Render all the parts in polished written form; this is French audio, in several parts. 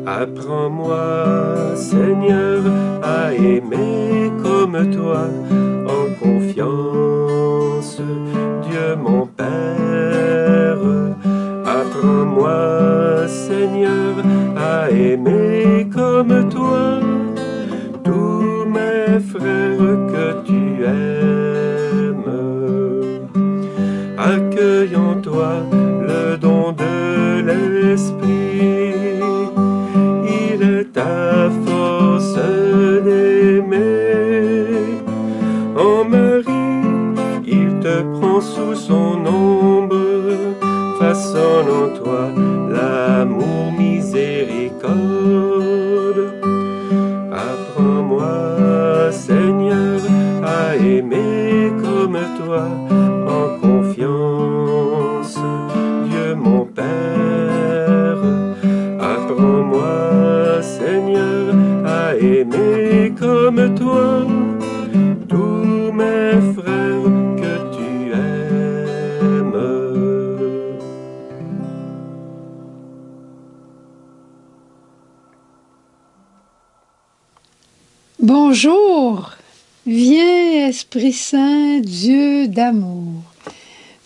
Apprends-moi, Seigneur, à aimer comme toi, en confiance, Dieu mon Père. Apprends-moi, Seigneur, à aimer comme toi, tous mes frères que tu aimes. Accueille en toi le don de l'Esprit. Il est ta force d'aimer. En Marie, il te prend sous son ombre, façonne en toi l'amour miséricorde. Apprends-moi, Seigneur, à aimer comme toi, en confiance, Dieu mon Père. Apprends-moi, Seigneur, à aimer comme toi, tous mes frères que tu aimes. Bonjour, viens Esprit Saint, Dieu d'amour,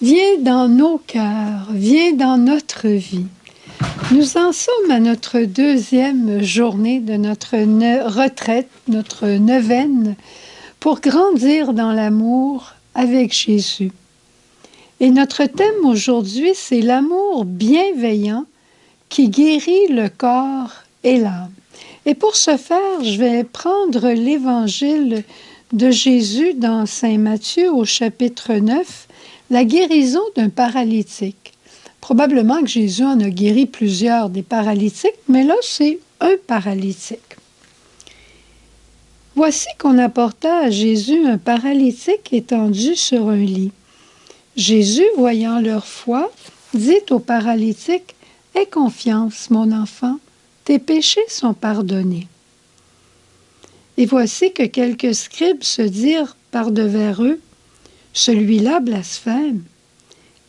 viens dans nos cœurs, viens dans notre vie. Nous en sommes à notre deuxième journée de notre retraite, notre neuvaine, pour grandir dans l'amour avec Jésus. Et notre thème aujourd'hui, c'est l'amour bienveillant qui guérit le corps et l'âme. Et pour ce faire, je vais prendre l'évangile de Jésus dans Saint Matthieu au chapitre 9, la guérison d'un paralytique. Probablement que Jésus en a guéri plusieurs des paralytiques, mais là, c'est un paralytique. Voici qu'on apporta à Jésus un paralytique étendu sur un lit. Jésus, voyant leur foi, dit au paralytique, « Aie confiance, mon enfant, tes péchés sont pardonnés. » Et voici que quelques scribes se dirent par-devers eux, « Celui-là blasphème. »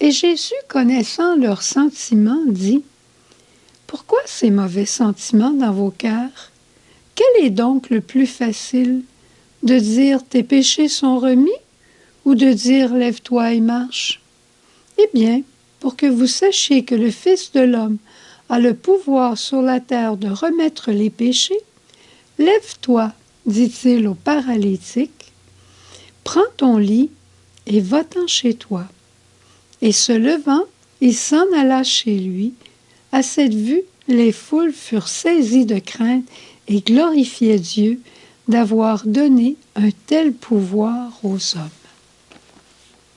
Et Jésus, connaissant leurs sentiments, dit, « Pourquoi ces mauvais sentiments dans vos cœurs? Quel est donc le plus facile, de dire « Tes péchés sont remis » ou de dire « Lève-toi et marche » ? Eh bien, pour que vous sachiez que le Fils de l'homme a le pouvoir sur la terre de remettre les péchés, lève-toi, dit-il au paralytique, prends ton lit et va-t'en chez toi. Et se levant, il s'en alla chez lui. À cette vue, les foules furent saisies de crainte et glorifiaient Dieu d'avoir donné un tel pouvoir aux hommes.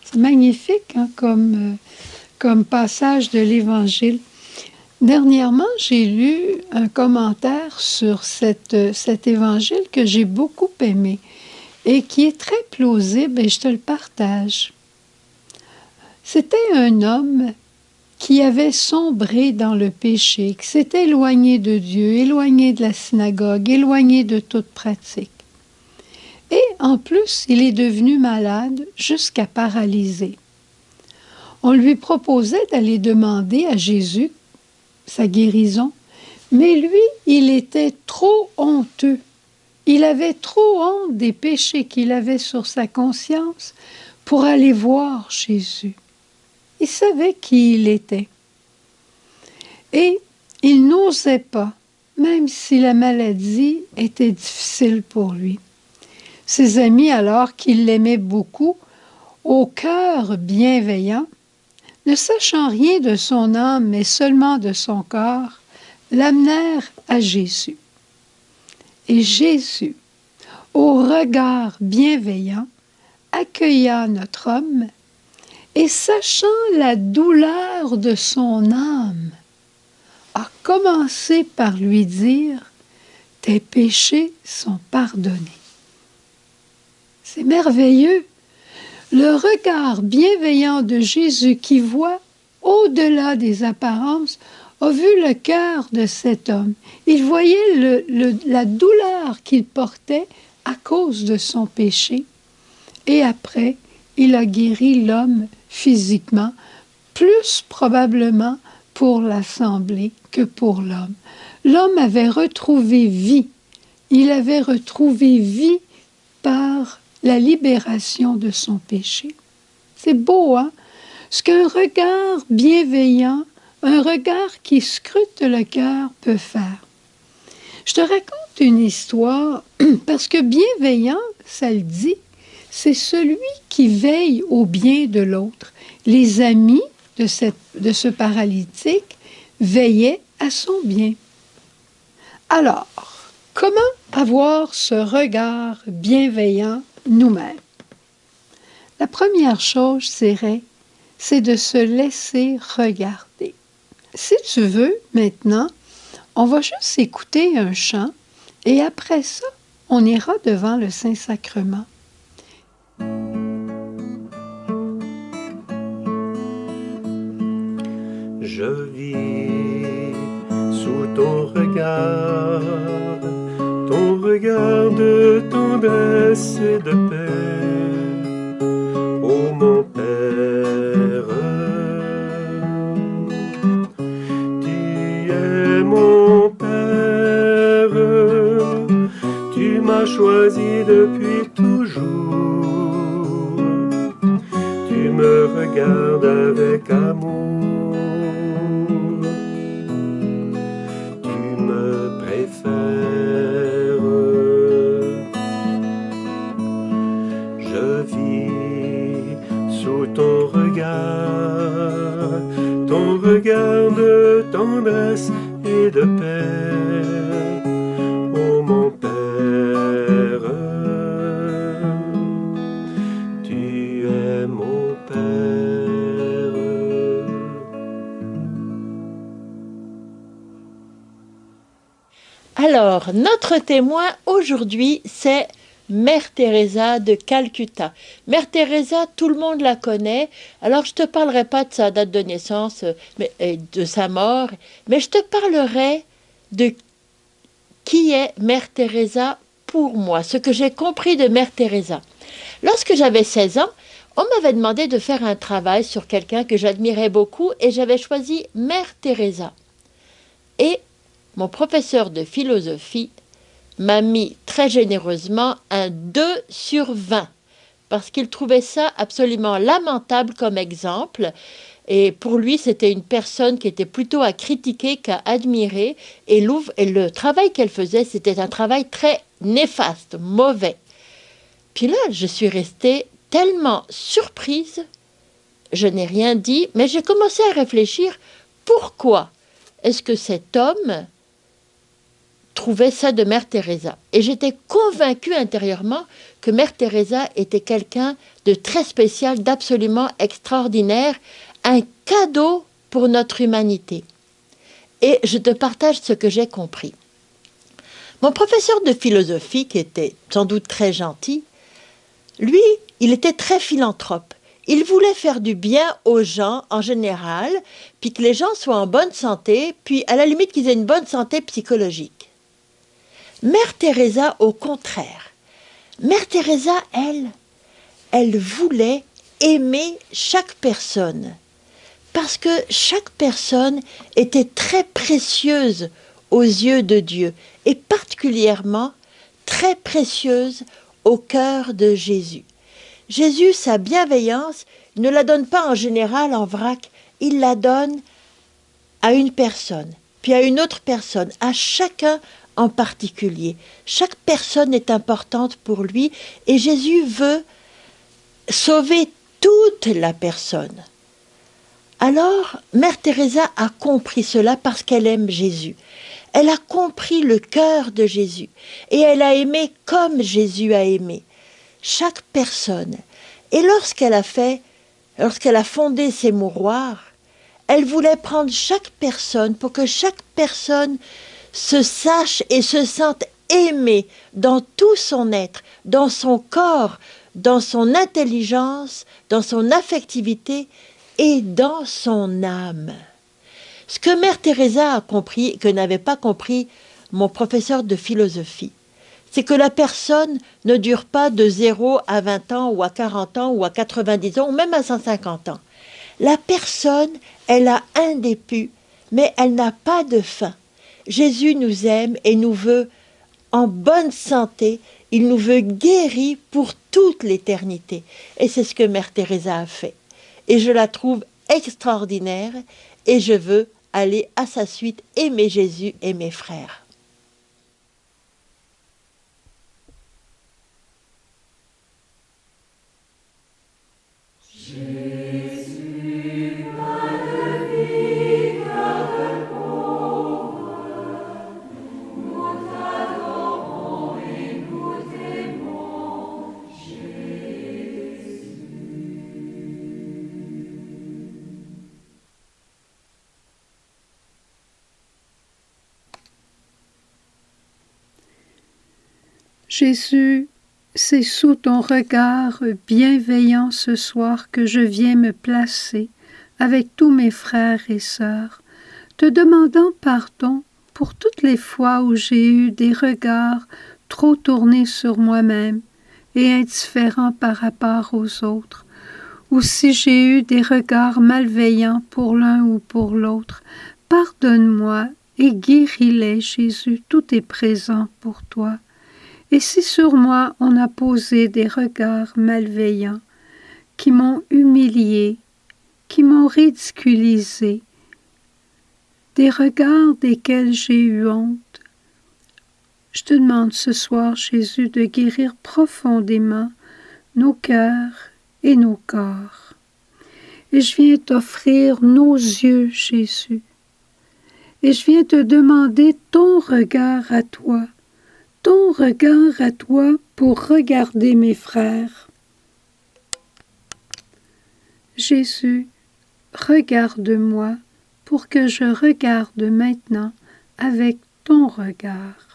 C'est magnifique hein, comme passage de l'Évangile. Dernièrement, j'ai lu un commentaire sur cet évangile que j'ai beaucoup aimé et qui est très plausible et je te le partage. C'était un homme qui avait sombré dans le péché, qui s'était éloigné de Dieu, éloigné de la synagogue, éloigné de toute pratique. Et en plus, il est devenu malade jusqu'à paralysé. On lui proposait d'aller demander à Jésus sa guérison, mais lui, il était trop honteux. Il avait trop honte des péchés qu'il avait sur sa conscience pour aller voir Jésus. Il savait qui il était. Et il n'osait pas, même si la maladie était difficile pour lui. Ses amis, alors qu'il l'aimait beaucoup, au cœur bienveillant, ne sachant rien de son âme, mais seulement de son corps, l'amenèrent à Jésus. Et Jésus, au regard bienveillant, accueilla notre homme et, sachant la douleur de son âme, a commencé par lui dire « Tes péchés sont pardonnés. » C'est merveilleux. Le regard bienveillant de Jésus qui voit au-delà des apparences a vu le cœur de cet homme. Il voyait la douleur qu'il portait à cause de son péché. Et après, il a guéri l'homme physiquement, plus probablement pour l'Assemblée que pour l'homme. L'homme avait retrouvé vie. Il avait retrouvé vie par la libération de son péché. C'est beau, hein? Ce qu'un regard bienveillant, un regard qui scrute le cœur peut faire. Je te raconte une histoire parce que bienveillant, ça le dit, c'est celui qui veille au bien de l'autre. Les amis de ce paralytique veillaient à son bien. Alors, comment avoir ce regard bienveillant nous-mêmes? La première chose, c'est de se laisser regarder. Si tu veux, maintenant, on va juste écouter un chant et après ça, on ira devant le Saint-Sacrement. Je vis sous ton regard de tendresse et de paix, ô mon Père. Tu es mon Père, tu m'as choisi depuis toujours, tu me regardes avec amour. Ton regard de tendresse et de paix, ô mon Père, tu es mon Père. Alors, notre témoin aujourd'hui, c'est Mère Teresa de Calcutta. Mère Teresa, tout le monde la connaît. Alors, je ne te parlerai pas de sa date de naissance et de sa mort, mais je te parlerai de qui est Mère Teresa pour moi, ce que j'ai compris de Mère Teresa. Lorsque j'avais 16 ans, on m'avait demandé de faire un travail sur quelqu'un que j'admirais beaucoup et j'avais choisi Mère Teresa. Et mon professeur de philosophie m'a mis très généreusement un 2 sur 20 parce qu'il trouvait ça absolument lamentable comme exemple et pour lui c'était une personne qui était plutôt à critiquer qu'à admirer et le travail qu'elle faisait c'était un travail très néfaste, mauvais. Puis là je suis restée tellement surprise, je n'ai rien dit mais j'ai commencé à réfléchir pourquoi est-ce que cet homme trouvait ça de Mère Teresa. Et j'étais convaincue intérieurement que Mère Teresa était quelqu'un de très spécial, d'absolument extraordinaire, un cadeau pour notre humanité. Et je te partage ce que j'ai compris. Mon professeur de philosophie, qui était sans doute très gentil, lui, il était très philanthrope. Il voulait faire du bien aux gens en général, puis que les gens soient en bonne santé, puis à la limite qu'ils aient une bonne santé psychologique. Mère Teresa, au contraire. Mère Teresa, elle voulait aimer chaque personne. Parce que chaque personne était très précieuse aux yeux de Dieu. Et particulièrement très précieuse au cœur de Jésus. Jésus, sa bienveillance, ne la donne pas en général en vrac. Il la donne à une personne, puis à une autre personne, à chacun en particulier. Chaque personne est importante pour lui et Jésus veut sauver toute la personne. Alors, Mère Teresa a compris cela parce qu'elle aime Jésus. Elle a compris le cœur de Jésus et elle a aimé comme Jésus a aimé chaque personne. Et lorsqu'elle a fondé ses mouroirs, elle voulait prendre chaque personne pour que chaque personne se sache et se sente aimée dans tout son être, dans son corps, dans son intelligence, dans son affectivité et dans son âme. Ce que Mère Teresa a compris et que n'avait pas compris mon professeur de philosophie, c'est que la personne ne dure pas de 0 à 20 ans ou à 40 ans ou à 90 ans ou même à 150 ans. La personne, elle a un début, mais elle n'a pas de fin. Jésus nous aime et nous veut en bonne santé, il nous veut guéris pour toute l'éternité. Et c'est ce que Mère Teresa a fait. Et je la trouve extraordinaire et je veux aller à sa suite, aimer Jésus et mes frères. Jésus, c'est sous ton regard bienveillant ce soir que je viens me placer avec tous mes frères et sœurs, te demandant pardon pour toutes les fois où j'ai eu des regards trop tournés sur moi-même et indifférents par rapport aux autres, ou si j'ai eu des regards malveillants pour l'un ou pour l'autre. Pardonne-moi et guéris-les, Jésus, tout est présent pour toi. Et si sur moi on a posé des regards malveillants, qui m'ont humilié, qui m'ont ridiculisé, des regards desquels j'ai eu honte, je te demande ce soir, Jésus, de guérir profondément nos cœurs et nos corps. Et je viens t'offrir nos yeux, Jésus. Et je viens te demander ton regard à toi, ton regard à toi pour regarder mes frères. Jésus, regarde-moi pour que je regarde maintenant avec ton regard.